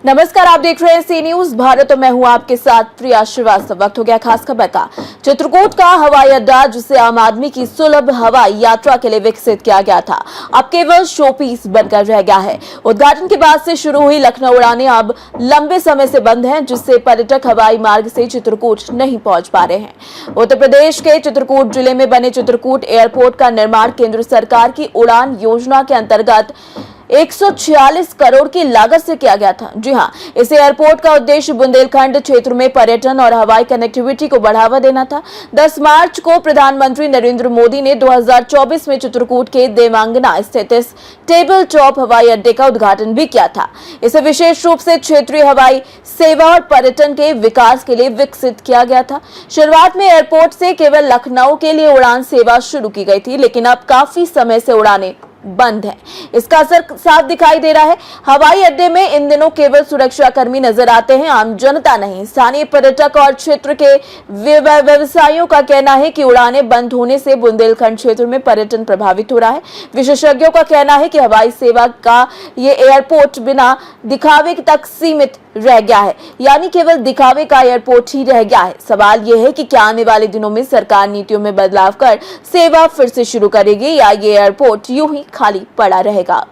नमस्कार, आप देख रहे हैं सी न्यूज भारत और मैं हूं आपके साथ प्रिया श्रीवास्तव। वक्त हो गया खास खबर का। चित्रकूट का हवाई अड्डा, जिसे आम आदमी की सुलभ हवाई यात्रा के लिए विकसित किया गया था, अब केवल शो पीस बनकर रह गया है। उद्घाटन के बाद से शुरू हुई लखनऊ उड़ानें अब लंबे समय से बंद हैं, जिससे पर्यटक हवाई मार्ग से चित्रकूट नहीं पहुंच पा रहे हैं। उत्तर प्रदेश के चित्रकूट जिले में बने चित्रकूट एयरपोर्ट का निर्माण केंद्र सरकार की उड़ान योजना के अंतर्गत 146 करोड़ की लागत से किया गया था। जी हां, इस एयरपोर्ट का उद्देश्य बुंदेलखंड क्षेत्र में पर्यटन और हवाई कनेक्टिविटी को बढ़ावा देना था। 10 मार्च को प्रधानमंत्री नरेंद्र मोदी ने 2024 में चित्रकूट के देवांगना स्थित इस टेबल टॉप हवाई अड्डे का उद्घाटन भी किया था। इसे विशेष रूप से क्षेत्रीय हवाई सेवा और पर्यटन के विकास के लिए विकसित किया गया था। शुरुआत में एयरपोर्ट से केवल लखनऊ के लिए उड़ान सेवा शुरू की गई थी, लेकिन अब काफी समय से उड़ानें बंद है। इसका असर साफ दिखाई दे रहा है। हवाई अड्डे में इन दिनों केवल सुरक्षा कर्मी नजर आते हैं, आम जनता नहीं। स्थानीय पर्यटक और क्षेत्र के व्यवसायियों का कहना है कि उड़ानें बंद होने से बुंदेलखंड क्षेत्र में पर्यटन प्रभावित हो रहा है। विशेषज्ञों का कहना है कि हवाई सेवा का ये एयरपोर्ट बिना दिखावे तक सीमित रह गया है, यानी केवल दिखावे का एयरपोर्ट ही रह गया है। सवाल यह है कि क्या आने वाले दिनों में सरकार नीतियों में बदलाव कर सेवा फिर से शुरू करेगी, या ये एयरपोर्ट यूं ही खाली पड़ा रहेगा।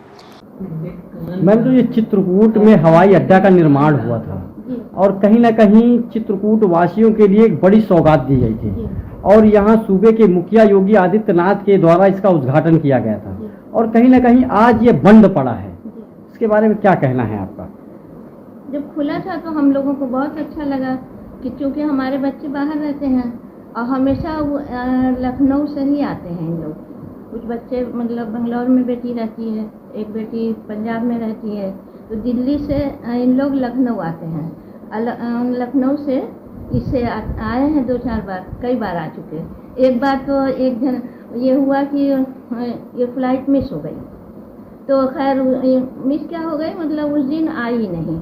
मैम, तो ये चित्रकूट में हवाई अड्डा का निर्माण हुआ था और कहीं ना कहीं चित्रकूट वासियों के लिए एक बड़ी सौगात दी गई थी, और यहाँ सूबे के मुखिया योगी आदित्यनाथ के द्वारा इसका उद्घाटन किया गया था, और कहीं ना कहीं आज ये बंद पड़ा है। इसके बारे में क्या कहना है आपका? जब खुला था तो हम लोगों को बहुत अच्छा लगा कि क्योंकि हमारे बच्चे बाहर रहते हैं और हमेशा लखनऊ से ही आते हैं इन लोग। कुछ बच्चे मतलब बंगलौर में बेटी रहती है, एक बेटी पंजाब में रहती है, तो दिल्ली से इन लोग लखनऊ आते हैं। लखनऊ से इससे आए हैं 2-4 बार, कई बार आ चुके। एक बार तो एक दिन ये हुआ कि ये फ्लाइट मिस हो गई, तो खैर मिस क्या हो गई, मतलब उस दिन आई ही नहीं।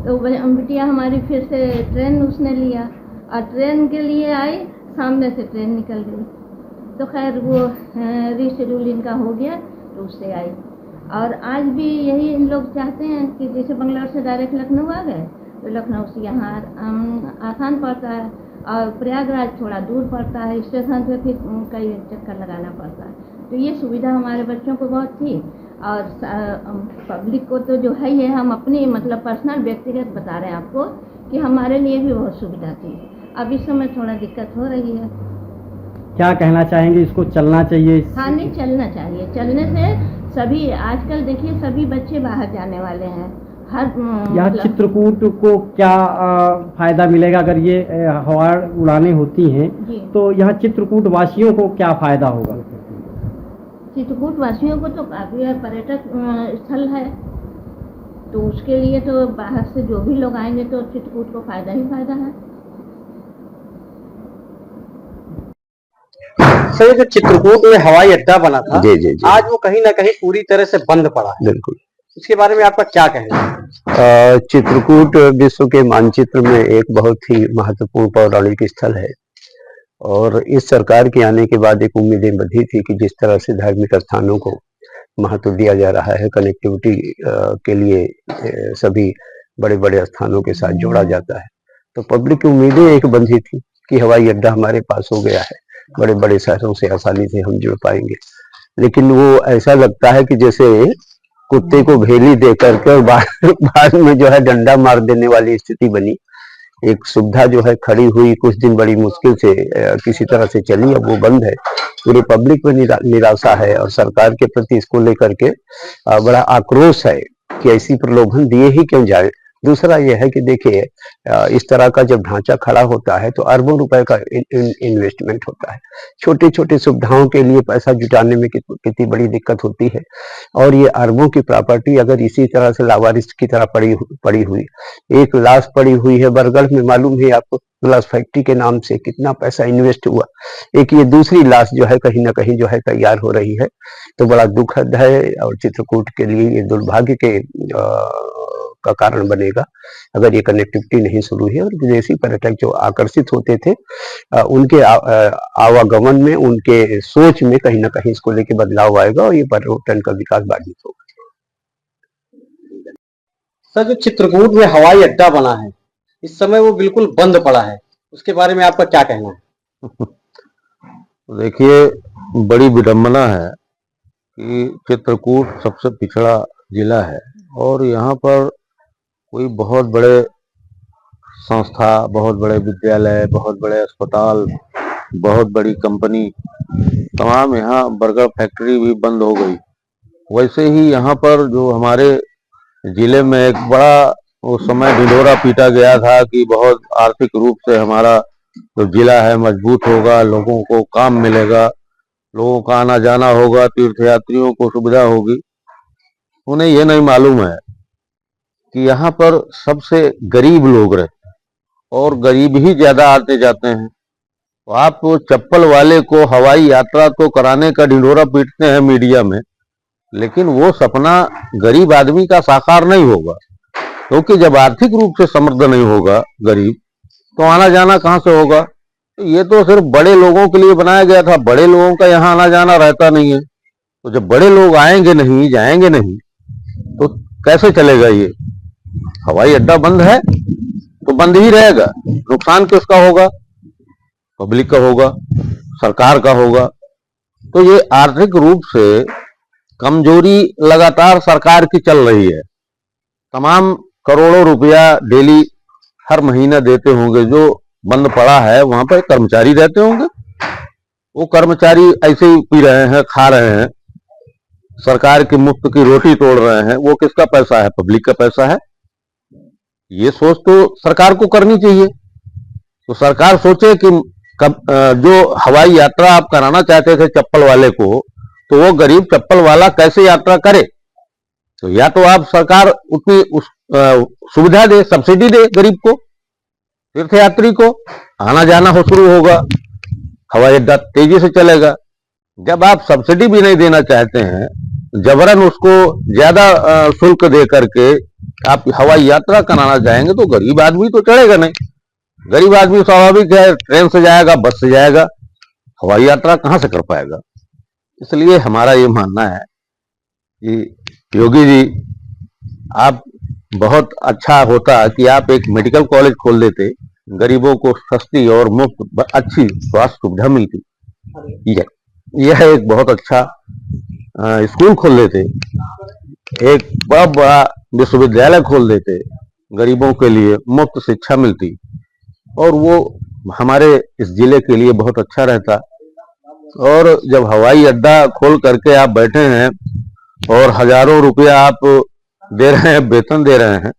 तो बिटिया हमारी फिर से ट्रेन उसने लिया और ट्रेन के लिए आई, सामने से ट्रेन निकल गई, तो खैर वो रीशेड्यूल इनका हो गया, तो उससे आई। और आज भी यही इन लोग चाहते हैं कि जैसे बंगलौर से डायरेक्ट लखनऊ आ गए, तो लखनऊ से यहाँ आसान पड़ता है, और प्रयागराज थोड़ा दूर पड़ता है, स्टेशन पे फिर कई चक्कर लगाना पड़ता है। तो ये सुविधा हमारे बच्चों को बहुत थी, और पब्लिक को तो जो है ये हम अपनी मतलब पर्सनल व्यक्तिगत बता रहे हैं आपको कि हमारे लिए भी बहुत सुविधा थी। अब इस समय थोड़ा दिक्कत हो रही है। क्या कहना चाहेंगे, इसको चलना चाहिए? हाँ, नहीं चलना चाहिए। चलने से सभी आजकल देखिए सभी बच्चे बाहर जाने वाले हैं। हर यहाँ चित्रकूट को क्या फायदा मिलेगा अगर ये हवाई उड़ानें होती हैं, तो यहाँ चित्रकूट वासियों को क्या फायदा होगा? चित्रकूट वासियों को तो काफी पर्यटक स्थल है, तो उसके लिए तो बाहर से जो भी लोग आएंगे तो चित्रकूट को फायदा ही फायदा है। सर, जो चित्रकूट में हवाई अड्डा बना था, जी। आज वो कहीं ना कहीं पूरी तरह से बंद पड़ा है। बिल्कुल। इसके बारे में आपका क्या कहना है? चित्रकूट विश्व के मानचित्र में एक बहुत ही महत्वपूर्ण पौराणिक स्थल है, और इस सरकार के आने के बाद एक उम्मीदें बढ़ी थी कि जिस तरह से धार्मिक स्थानों को महत्व दिया जा रहा है, कनेक्टिविटी के लिए सभी बड़े बड़े स्थानों के साथ जोड़ा जाता है, तो पब्लिक की उम्मीदें एक बंधी थी कि हवाई अड्डा हमारे पास हो गया है, बड़े बड़े शहरों से आसानी से हम जुड़ पाएंगे। लेकिन वो ऐसा लगता है कि जैसे कुत्ते को भेली दे करके और बाद में जो है डंडा मार देने वाली स्थिति बनी। एक सुविधा जो है खड़ी हुई, कुछ दिन बड़ी मुश्किल से किसी तरह से चली, अब वो बंद है। पूरे पब्लिक में निराशा है, और सरकार के प्रति इसको लेकर के बड़ा आक्रोश है कि ऐसी प्रलोभन दिए ही क्यों जाए। दूसरा यह है कि देखिए, इस तरह का जब ढांचा खड़ा होता है तो अरबों रुपए का इन्वेस्टमेंट होता है। छोटी छोटी सुविधाओं के लिए पैसा जुटाने में कितनी बड़ी दिक्कत होती है, और ये अरबों की प्रॉपर्टी अगर इसी तरह से लावारिस की तरह पड़ी हुई, एक लाश पड़ी हुई है बरगढ़ में, मालूम है आपको, ग्लास फैक्ट्री के नाम से कितना पैसा इन्वेस्ट हुआ। एक ये दूसरी लाश जो है कहीं ना कहीं जो है तैयार हो रही है, तो बड़ा दुखद है, और चित्रकूट के लिए ये दुर्भाग्य के का कारण बनेगा अगर ये कनेक्टिविटी नहीं शुरू है। और विदेशी पर्यटक जो आकर्षित होते थे उनके आवागमन में, उनके सोच में कहीं ना कहीं इसको लेके बदलाव आएगा और ये पर्यटन का विकास बाधित होगा। सर, जो चित्रकूट में हवाई अड्डा बना है इस समय वो बिल्कुल बंद पड़ा है, उसके बारे में आपका क्या कहना है? देखिए, बड़ी विडंबना है कि चित्रकूट सबसे पिछड़ा जिला है और यहाँ पर कोई बहुत बड़े संस्था, बहुत बड़े विद्यालय, बहुत बड़े अस्पताल, बहुत बड़ी कंपनी, तमाम यहाँ बर्गर फैक्ट्री भी बंद हो गई। वैसे ही यहाँ पर जो हमारे जिले में एक बड़ा उस समय ढिंढोरा पीटा गया था कि बहुत आर्थिक रूप से हमारा जो जिला है मजबूत होगा, लोगों को काम मिलेगा, लोगों का आना जाना होगा, तीर्थयात्रियों को सुविधा होगी। उन्हें यह नहीं मालूम है कि यहाँ पर सबसे गरीब लोग रहते हैं और गरीब ही ज्यादा आते जाते हैं। तो आप चप्पल वाले को हवाई यात्रा तो कराने का ढिंढोरा पीटते हैं मीडिया में, लेकिन वो सपना गरीब आदमी का साकार नहीं होगा, क्योंकि जब आर्थिक रूप से समृद्ध नहीं होगा गरीब, तो आना जाना कहाँ से होगा। तो ये तो सिर्फ बड़े लोगों के लिए बनाया गया था, बड़े लोगों का यहाँ आना जाना रहता नहीं है। तो जब बड़े लोग आएंगे नहीं, जाएंगे नहीं, तो कैसे चलेगा ये? हवाई अड्डा बंद है तो बंद ही रहेगा। नुकसान किसका होगा? पब्लिक का होगा, सरकार का होगा। तो ये आर्थिक रूप से कमजोरी लगातार सरकार की चल रही है। तमाम करोड़ों रुपया डेली हर महीना देते होंगे, जो बंद पड़ा है वहां पर कर्मचारी रहते होंगे, वो कर्मचारी ऐसे ही पी रहे हैं, खा रहे हैं, सरकार की मुफ्त की रोटी तोड़ रहे हैं। वो किसका पैसा है? पब्लिक का पैसा है। ये सोच तो सरकार को करनी चाहिए। तो सरकार सोचे कि जो हवाई यात्रा आप कराना चाहते थे चप्पल वाले को, तो वो गरीब चप्पल वाला कैसे यात्रा करे। तो या तो आप सरकार उतनी सुविधा दे, सब्सिडी दे गरीब को, तीर्थयात्री को, आना जाना हो शुरू होगा, हवाई अड्डा तेजी से चलेगा। जब आप सब्सिडी भी नहीं देना चाहते हैं, जबरन उसको ज्यादा शुल्क दे करके आप हवाई यात्रा कराना चाहेंगे, तो गरीब आदमी तो चढ़ेगा नहीं। गरीब आदमी स्वाभाविक है ट्रेन से जाएगा, बस से जाएगा, हवाई यात्रा कहां से कर पाएगा। इसलिए हमारा ये मानना है कि योगी जी, आप बहुत अच्छा होता कि आप एक मेडिकल कॉलेज खोल देते, गरीबों को सस्ती और मुफ्त अच्छी स्वास्थ्य सुविधा मिलती। यह एक बहुत अच्छा स्कूल खोल देते, एक बहुत बड़ा विश्वविद्यालय खोल देते, गरीबों के लिए मुफ्त शिक्षा मिलती और वो हमारे इस जिले के लिए बहुत अच्छा रहता। और जब हवाई अड्डा खोल करके आप बैठे हैं और हजारों रुपया आप दे रहे हैं, वेतन दे रहे हैं,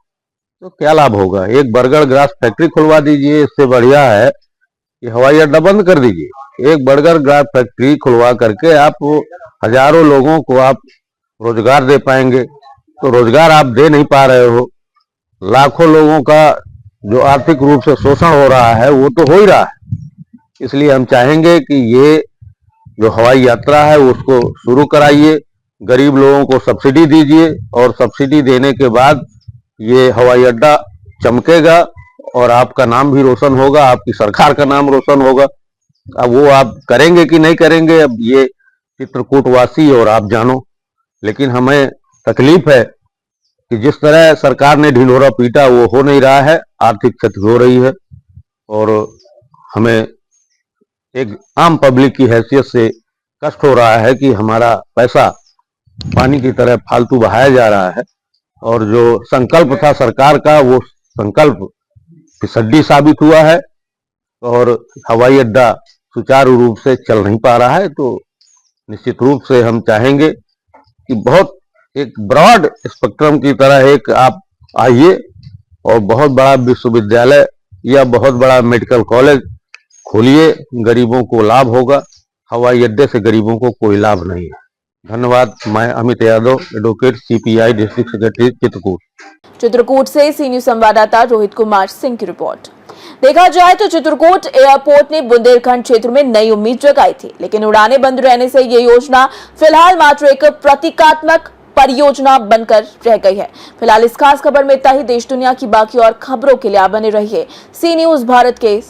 तो क्या लाभ होगा? एक बर्गर ग्रास फैक्ट्री खुलवा दीजिए, इससे बढ़िया है कि हवाई अड्डा बंद कर दीजिए। एक बर्गर ग्रास फैक्ट्री खुलवा करके आप हजारों लोगों को आप रोजगार दे पाएंगे। तो रोजगार आप दे नहीं पा रहे हो, लाखों लोगों का जो आर्थिक रूप से शोषण हो रहा है वो तो हो ही रहा है। इसलिए हम चाहेंगे कि ये जो हवाई यात्रा है उसको शुरू कराइए, गरीब लोगों को सब्सिडी दीजिए और सब्सिडी देने के बाद ये हवाई अड्डा चमकेगा और आपका नाम भी रोशन होगा, आपकी सरकार का नाम रोशन होगा। अब वो आप करेंगे कि नहीं करेंगे, अब ये चित्रकूट वासी और आप जानो। लेकिन हमें तकलीफ है कि जिस तरह सरकार ने ढिंढोरा पीटा वो हो नहीं रहा है, आर्थिक क्षति हो रही है और हमें एक आम पब्लिक की हैसियत से कष्ट हो रहा है कि हमारा पैसा पानी की तरह फालतू बहाया जा रहा है और जो संकल्प था सरकार का वो संकल्प फिसड्डी साबित हुआ है और हवाई अड्डा सुचारू रूप से चल नहीं पा रहा है। तो निश्चित रूप से हम चाहेंगे कि बहुत एक ब्रॉड स्पेक्ट्रम की तरह एक आप आइए और बहुत बड़ा विश्वविद्यालय या बहुत बड़ा मेडिकल कॉलेज खोलिए, गरीबों को लाभ होगा। हवाई अड्डे से गरीबों को कोई लाभ नहीं है। धन्यवाद। मैं Amit Yadav, advocate, CPI district secretary, Chitrakoot. Chitrakoot से सी न्यूज संवाददाता रोहित कुमार सिंह की रिपोर्ट। देखा जाए तो चित्रकूट एयरपोर्ट ने बुंदेलखंड क्षेत्र में नई उम्मीद जगाई थी, लेकिन उड़ानें बंद रहने से ये योजना फिलहाल मात्र एक प्रतीकात्मक परियोजना बनकर रह गई है। फिलहाल इस खास खबर में इतना ही। देश दुनिया की बाकी और खबरों के लिए आप बने रहिए सी न्यूज भारत के